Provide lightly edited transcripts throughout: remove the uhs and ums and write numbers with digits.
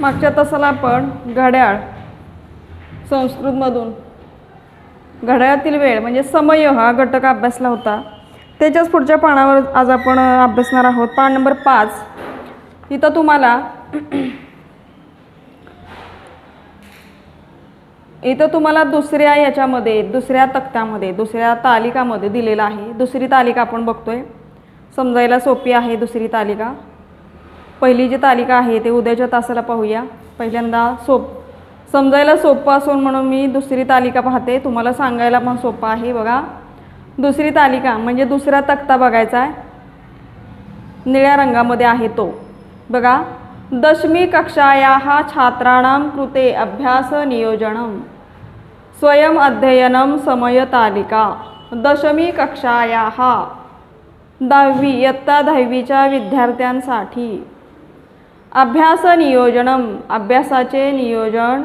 मागच्या तासाला आपण घड्याळ संस्कृतमधून घड्याळातील वेळ म्हणजे समय हा घटक अभ्यासला होता. त्याच्याच पुढच्या पानावर आज आपण अभ्यासणार आहोत. पान नंबर 5. इथं तुम्हाला दुसऱ्या याच्यामध्ये दुसऱ्या तक्त्यामध्ये दुसऱ्या तालिकामध्ये दिलेला आहे. दुसरी तालिका आपण बघतोय. समजायला सोपी आहे दुसरी तालिका. पहिली जी तालिका आहे ते उद्याच्या तासाला पाहूया. पहिल्यांदा समजायला सोपं असून म्हणून मी दुसरी तालिका पाहते. तुम्हाला सांगायला पण सोपं आहे. बघा, दुसरी तालिका म्हणजे दुसरा तक्ता बघायचा आहे. निळ्या रंगामध्ये आहे तो. बघा, दशमी कक्षायाः छात्राणां कृते अभ्यास नियोजनम स्वयं अध्ययनम समय तालिका. दशमी कक्षायाः 10वी इयत्ता 10वीच्या विद्यार्थ्यांसाठी अभ्यास नियोजनम अभ्यासाचे नियोजन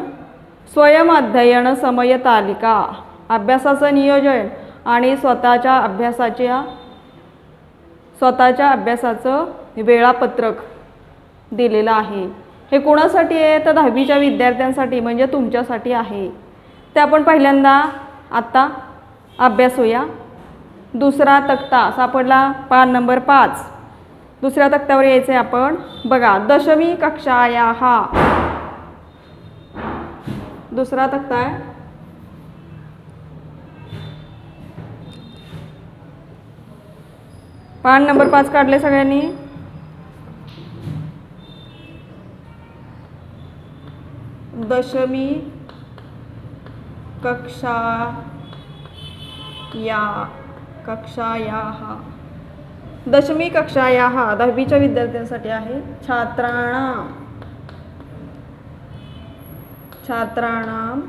स्वयं अध्ययन समय तालिका अभ्यासाचं नियोजन आणि स्वतःच्या अभ्यासाचं वेळापत्रक दिलेलं आहे. हे कोणासाठी आहे तर 10वीच्या विद्यार्थ्यांसाठी म्हणजे तुमच्यासाठी आहे. ते आपण पहिल्यांदा आत्ता अभ्यासूया. दुसरा तक्ता सापडला पान नंबर 5. दुसऱ्या तक्त्यावर यायचं आहे आपण. बघा, दशमी कक्षायाः दुसरा तक्ता आहे. पान नंबर 5 काढले सगळ्यांनी. दशमी कक्षायाः दशमी कक्षायाः 10वीच्या विद्यार्थ्यांसाठी आहे. छात्राणां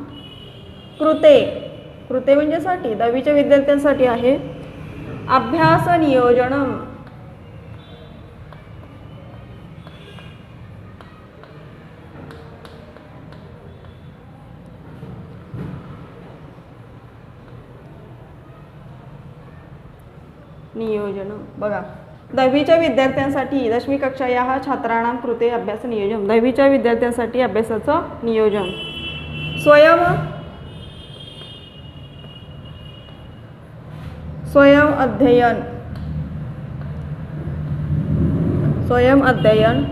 कृते म्हणजे साठी 10वीच्या विद्यार्थ्यांसाठी आहे. अभ्यास नियोजनम बघा, 10वीच्या विद्यार्थ्यांसाठी दशमी कक्षायाः छात्राणां कृते अभ्यास नियोजन 10वीच्या विद्यार्थ्यांसाठी अभ्यासाचं नियोजन स्वयं अध्ययन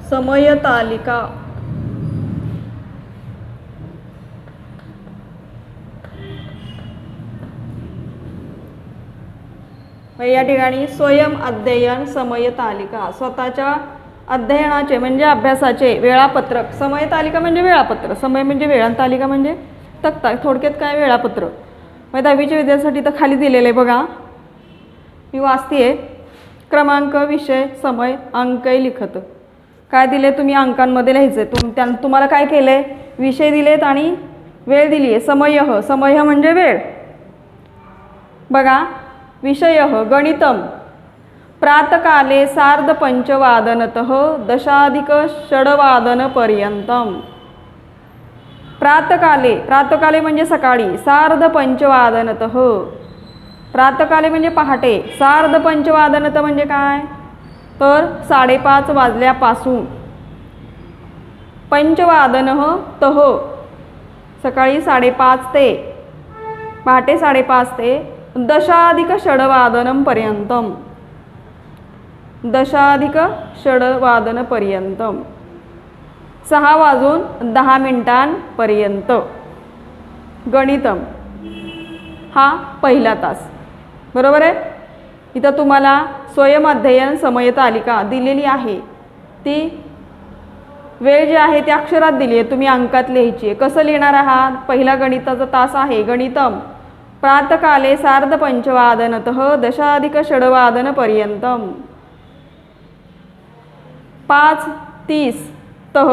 समय तालिका या ठिकाणी स्वयं अध्ययन समय तालिका स्वतःच्या अध्ययनाचे म्हणजे अभ्यासाचे वेळापत्रक. समय तालिका म्हणजे वेळापत्रक. समय म्हणजे वेळ आणि तालिका म्हणजे तक्ता. थोडक्यात काय वेळापत्रक. मग 10वीच्या विद्यार्थ्यांसाठी तर खाली दिलेलं आहे. बघा, मी वाचते. क्रमांक, विषय, समय, अंकही लिखत. काय दिले तुम्ही अंकांमध्ये लिहायचं. तुम्हाला काय केलं आहे, विषय दिलेत आणि वेळ दिली आहे. समय म्हणजे वेळ. बघा, विषय गणितम प्रातकाले 5:30 10:06 प्रातकाले म्हणजे सकाळी. 5:30 प्रातकाले म्हणजे पहाटे. 5:30 म्हणजे काय तर 5:30 वाजल्यापासून. पंचवादनतः सकाळी 5:30 ते पहाटे 5:30 ते 10:06 पर्यंतम 10:06 पर्यंतम 6 वाजून 10 मिनिटांपर्यंत. गणितम हा पहिला तास. बरोबर आहे. इथं तुम्हाला स्वयं अध्ययन समय तालिका दिलेली आहे. ती वेळ जी आहे ती अक्षरात दिली आहे. तुम्ही अंकात लिहायची आहे. कसं लिहिणार आहात. पहिला गणिताचा तास आहे गणितम प्रातकाले 5:30 10:06 पर्यंतम 5:30 तह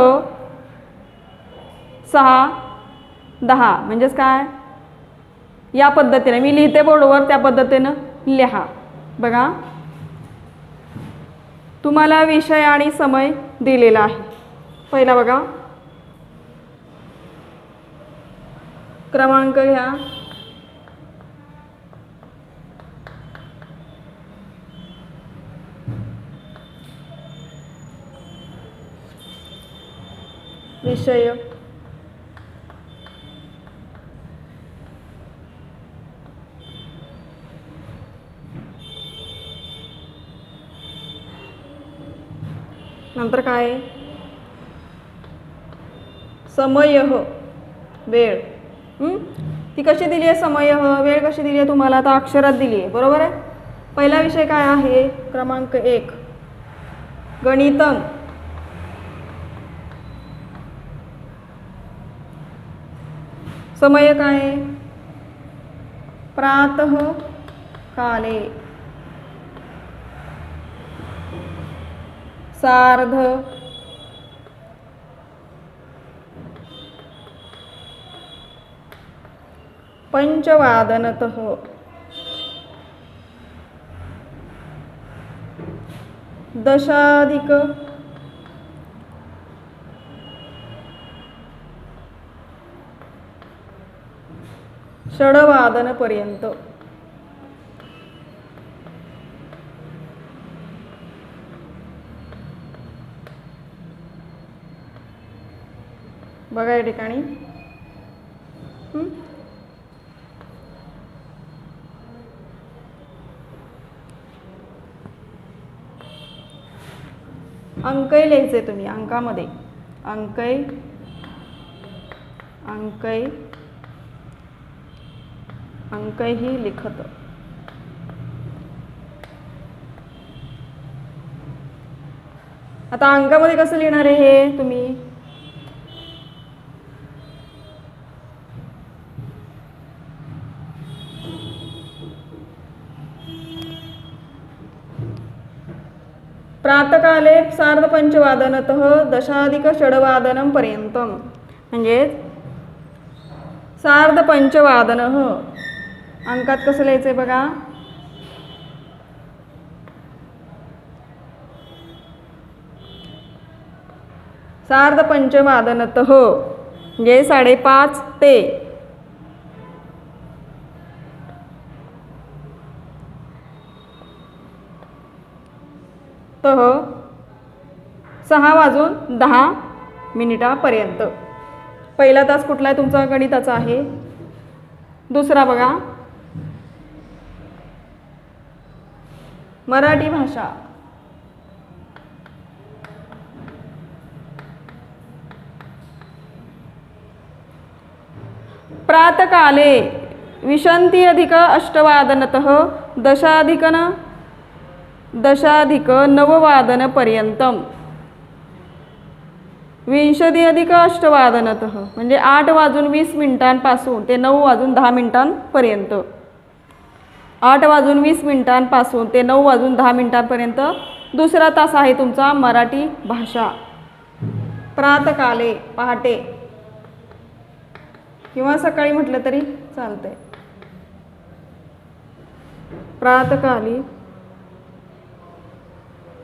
6:10 म्हणजेच काय. या पद्धतीने मी लिहिते बोर्डवर, त्या पद्धतीनं लिहा. बघा, तुम्हाला विषय आणि समय दिलेला आहे. पहिला बघा, क्रमांक घ्या. विषय नंतर काय आहे? समयः वेळ. ती कशी दिली आहे? समयः वेळ कशी दिली आहे तुम्हाला? आता अक्षरात दिली आहे, बरोबर आहे. पहिला विषय काय आहे? क्रमांक 1 गणितम. समय काय आहे? प्रातः काले सार्ध पंचवादनतः दशाधिक षड्वादनपर्यंत. बघा या ठिकाणी अंकै लिहायचे तुम्ही अंकामध्ये. अंकै अंकै अंकै ही लिखत. आता अंकामध्ये कसं लिहिणार आहे हे तुम्ही? प्रातकाले सार्धपंचवादनतः दशाधिक षड्वादनं पर्यंतम. म्हणजे सार्धपंचवादन अंकात कसं लिहायचंय बघा? सार्धपंचवादनतः म्हणजे 5:30 ते तह 6:10 पहिला तास कुठला आहे तुमचा? गणिताचा आहे. दुसरा बघा मराठी भाषा. प्रातकाले विंशति अधिक अष्टवादनतः दशाधिक नववादनपर्यंतम. 20 अधिक अष्टवादनतः म्हणजे 8:20 ते 9:10 8:20 ते 9:10 दुसरा तास आहे तुमचा मराठी भाषा. प्रातकाले पहाटे किंवा सकाळी म्हटलं तरी चालतंय. प्रातकाली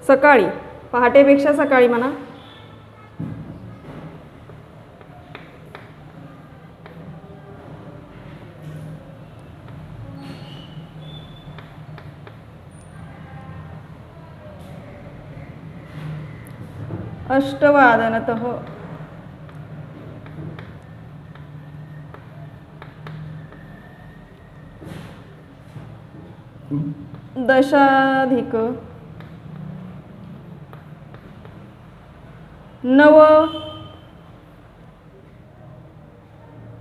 सकाळी, पहाटेपेक्षा सकाळी म्हणा. अष्टवादनतः दशाधिक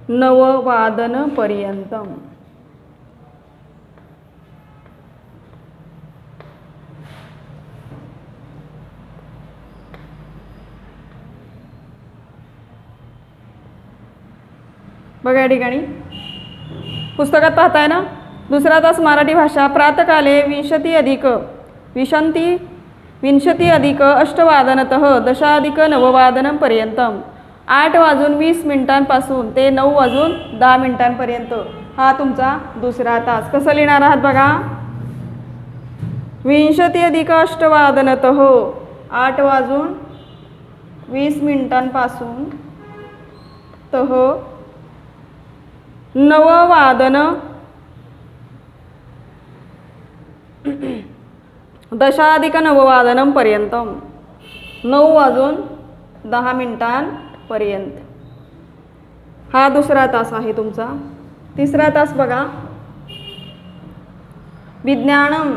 नववादनपर्यंतम. बघा या ठिकाणी पुस्तकात पाहताय ना. दुसरा तास मराठी भाषा. प्रातकाले 20 अधिक अष्टवादनतः दशाधिक नववादनपर्यंतम. 8:20 ते 9:10 हा तुमचा दुसरा तास. कसं लिहिणार आहात बघा? 20 अधिक अष्टवादनतः 8:20 तह नववादन दशाधिक नववादनपर्यंत 9:10 पर्यंत हा दुसरा तास आहे तुमचा. तिसरा तास बघा, विज्ञानम.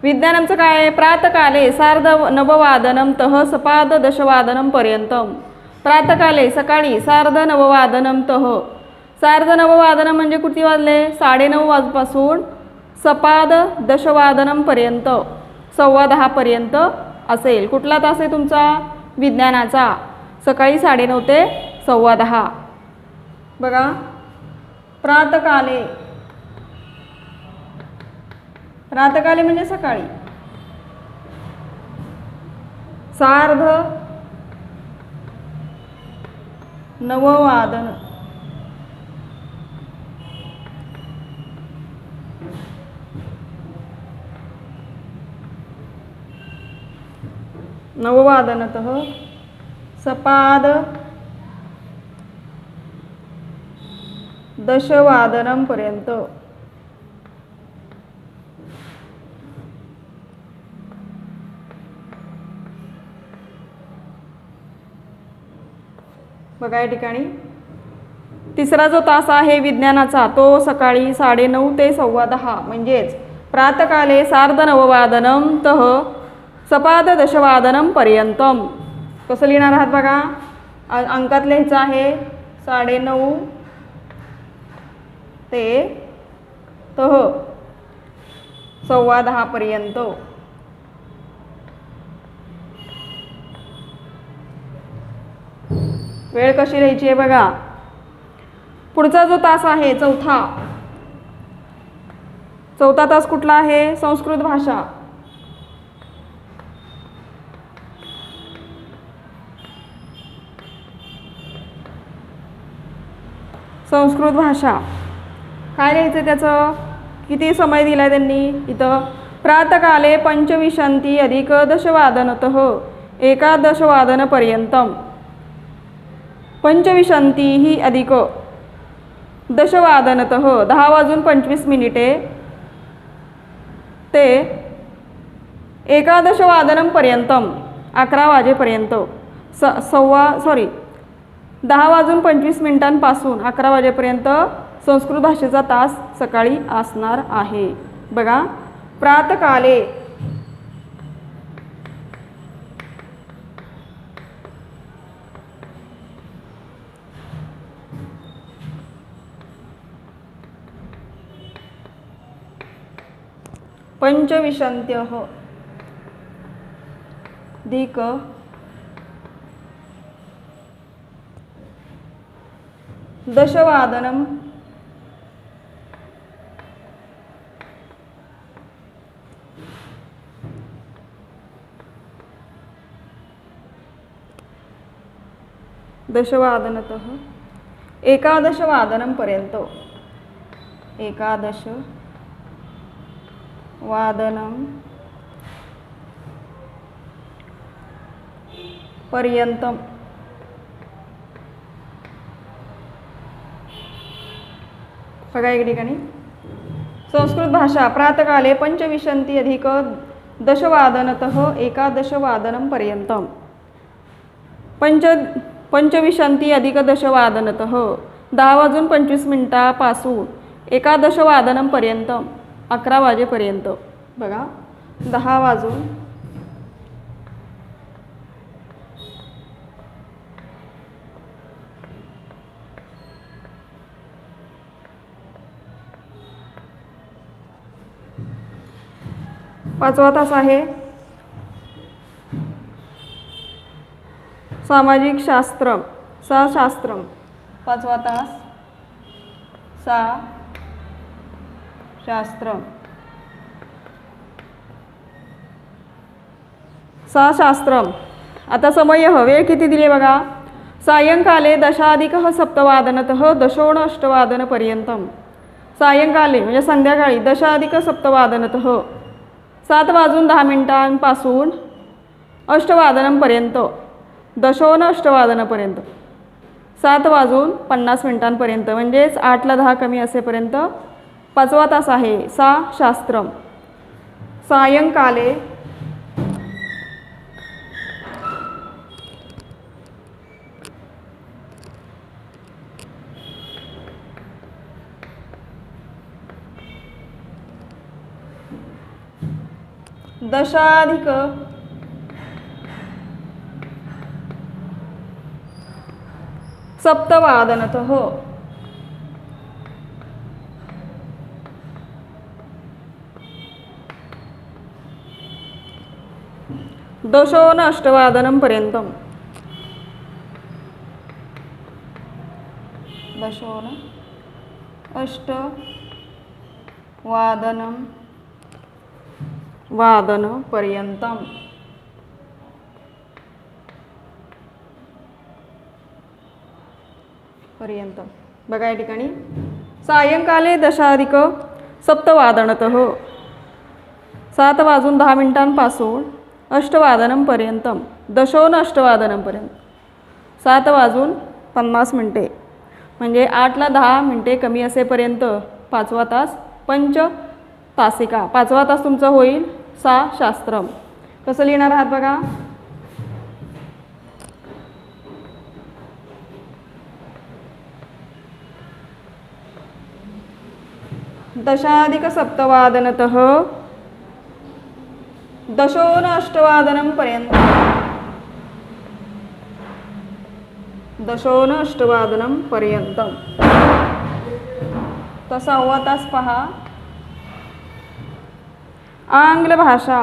विज्ञानमचं काय आहे? प्रातकाले सार्ध नववादनम तह सपाद दशवादनम पर्यंतम. प्रातकाले सकाळी सार्ध नववादनम तह. सार्ध नववादनम म्हणजे किती वाजले? 9:30 वाजपासून सपाद दशवादनम पर्यंत 10:15 पर्यंत असेल. कुठला तास आहे तुमचा? विज्ञानाचा. सकाळी 9:30 ते 10:15. बघा, प्रातकाले. प्रातकाले म्हणजे सकाळी. सार्ध नववादन. नववादनतः सपाद दशवादनम पर्यंत. बघा या ठिकाणी तिसरा जो तास आहे विज्ञानाचा तो सकाळी 9:30 ते 10:15 म्हणजेच प्रातकाले सार्ध नववादनम तह सपाद दशवादनम पर्यंतम. कसं लिहिणार आहात बघा, अंकात लिहायचं आहे 9:30 ते तह 10:15 पर्यंत. वेळ कशी लिहायची आहे बघा. पुढचा जो तास आहे चौथा तास कुठला आहे? संस्कृत भाषा. संस्कृत भाषा काय लिहायचं? त्याचं किती समय दिला त्यांनी इथं? प्रातकाले 25 अधिक दशवादनतः 11 पर्यंतम. 25 अधिक दशवादनतः 10:25 ते 11 पर्यंतम 11 वाजेपर्यंत. 10:25 पासून 11 वाजेपर्यंत संस्कृत भाषेचा तास सकाळी असणार आहे. बघा, प्रातकाले पंचविंशत्यः अधिक दशवादनम दशवादनतः 11 पर्यंत 11 वादनम पर्यंतम. बघा या ठिकाणी संस्कृत भाषा प्रातकाले 25 अधिक दशवादनतः 11 पर्यंतम. 25 अधिक दशवादनतः 10:25 पासून 11 पर्यंत 11 वाजेपर्यंत. बघा 10 वाजून 5वा तास आहे सामाजिक शास्त्र. शास्त्रम 5वा तास शास्त्रम. शास्त्रम. आता समय वेळ किती दिली बघा. सायंकाले 10:07 10:18 पर्यंतम. सायंकाले म्हणजे संध्याकाळी 10:07 7:10 पासून 8 पर्यंत 10:18 पर्यंत 7:50 पर्यंत म्हणजेच 8 ला 10 कमी असेपर्यंत 5वा तास आहे शास्त्रम. सायंकाले दशाधिक सप्तवादनतः दशोन अष्टवादनं पर्यंतम दशोन अष्टवादनं वादनपर्यंतम बघा या ठिकाणी सायंकाले दशाधिक सप्तवादनतः 7 वाजून 10 मिनिटांपासून अष्टवादनपर्यंतम दशोन अष्टवादनपर्यंत 7 वाजून 50 मिनिटे म्हणजे 8ला 10 मिनिटे कमी असेपर्यंत 5वा तास पंच तासिका 5वा तास तुमचा होईल सा शास्त्रम. कसं लिहिणार आहात बघा. दशाधिक सप्तवादनतः दशोन अष्टवादनं पर्यंत दशोन अष्टवादनं पर्यंतम. तर 6वा तास पहा. आंग्ल भाषा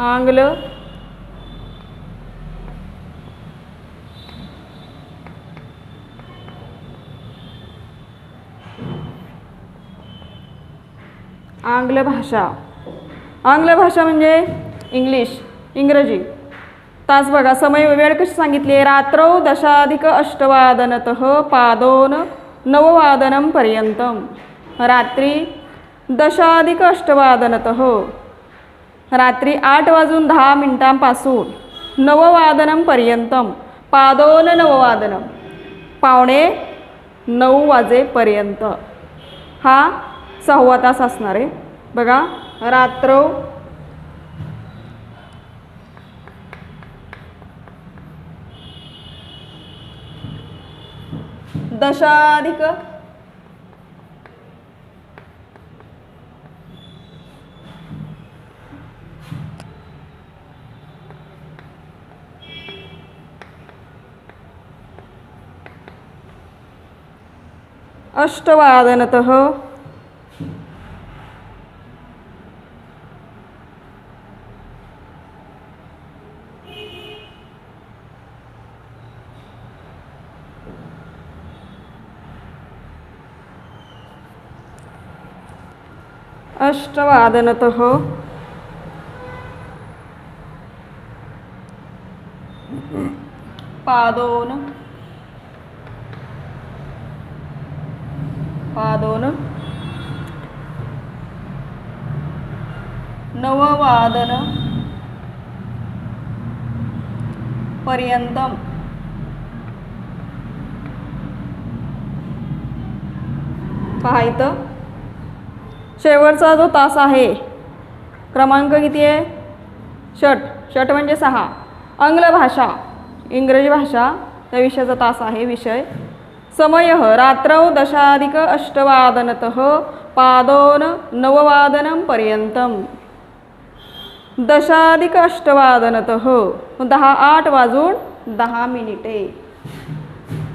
आंग्ल आंग्ल भाषा म्हणजे इंग्रजी. तास बघा. समय वेळ कशी सांगितली आहे. रात्रौ दशाधिक अष्टवादनतः पादोन नववादनं पर्यंतम. रात्री दशाधिक अष्टवादनतः रात्री 8 वाजून 10 मिनिटांपासून नववादनं पर्यंतम पादोन नववादनं पावणे 9 वाजेपर्यंत हा 6वा तास असणार आहे. बघा. रात्रौ दशाधिक अष्टवादनतः अष्टवादनतः पादोन नववादन पर्यंतम पहा इथं शेवटचा जो तास आहे क्रमांक किती आहे. षट म्हणजे 6. आंग्ल भाषा इंग्रजी भाषा त्या विषयाचा तास आहे. विषय समय रात्रौ दशाधिक अष्टवादनतः पादोन नववादनं पर्यंतम दशाधिक अष्टवादनतः 8 वाजून 10 मिनिटे.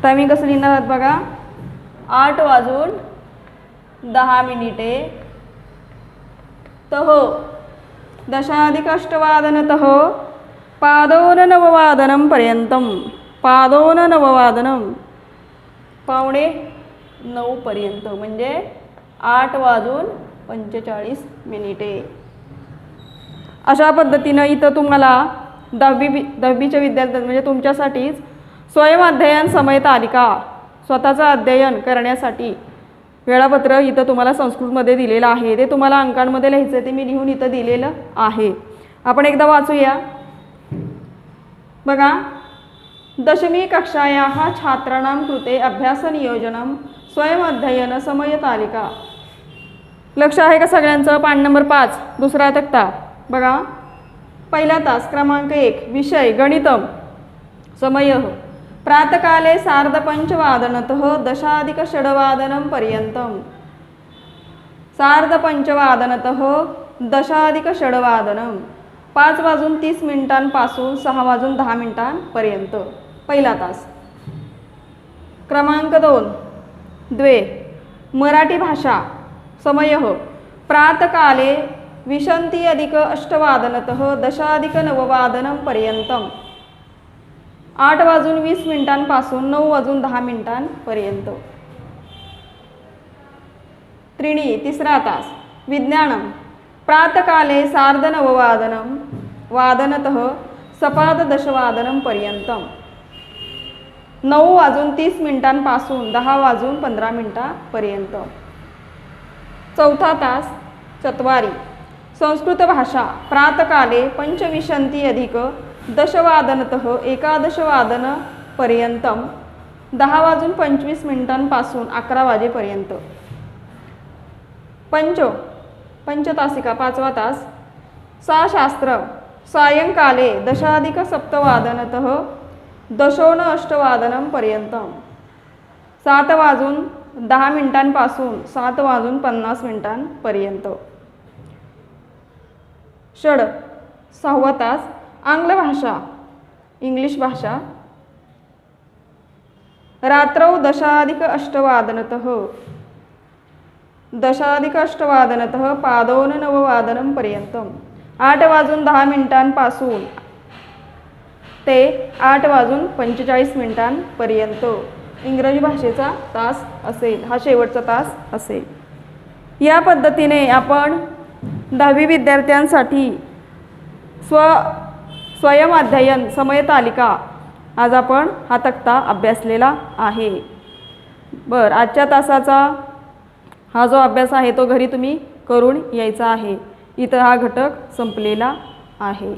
टायमिंग कसं लिहिणार आहात बघा. 8 वाजून 10 मिनिटे तह दशाधिक अष्टवादनतः पादोन नववादनं पर्यंतम पादोन नववादनं पावणे 9 पर्यंत म्हणजे 8 वाजून 45 मिनिटे. अशा पद्धतीनं इथं तुम्हाला 10वीच्या विद्यार्थ्यांना म्हणजे तुमच्यासाठीच स्वयंअध्ययन समय तालिका स्वतःचं अध्ययन करण्यासाठी वेळापत्रक इथं तुम्हाला संस्कृतमध्ये दिलेलं आहे. ते तुम्हाला अंकांमध्ये लिहायचं ते मी लिहून इथं दिलेलं आहे. आपण एकदा वाचूया. बघा. दशमी कक्षायाः छात्राणां कृते अभ्यासनियोजनं स्वयंअध्ययन समय तालिका. लक्ष आहे का सगळ्यांचं? पान नंबर 5 दुसरा तक्ता बघा. पहिला तास क्रमांक 1 विषय गणितम. समयः प्रातःकाले सार्धपञ्चवादनतः दशाधिकषड्वादनं पर्यन्तं. सार्धपञ्चवादनतः दशाधिकषड्वादनं 5:30 पासून 6:10 पहिला तास. क्रमांक 2 द्वे मराठी भाषा. समयः प्रातःकाले 20:08 10:09 पर्यंतम. 8:20 पासून 9:10 त्रीणी तिसरा तास विज्ञानम. प्रातःकाले 9:30 सपाददशवादनं पर्यंतम. 9:30 पासून 10:15 चौथा तास चत्वारी संस्कृत भाषा. प्रातःकाले 25:10 11:15 10:25 पासून 11 वाजेपर्यंत. पंचतासिका पाचवा तास सा शास्त्र. सायंकाले 10:07 10:08 7:10 पासून 7:50 षड सहावा तास आंग्ल भाषा. इंग्लिश भाषा. रात्रौ 10:08 10:08 पादोननववादनं 8:10 पासून ते 8:45 इंग्रजी भाषेचा तास असेल. हा शेवटचा तास असेल. या पद्धतीने आपण 10वी विद्यार्थ्यांसाठी स्वयंअध्ययन समय तालिका आज आपण हा तक्ता अभ्यासलेला आहे. बरं, आजच्या तासाचा हा जो अभ्यास आहे तो घरी तुम्ही करून यायचा आहे. इथं हा घटक संपलेला आहे.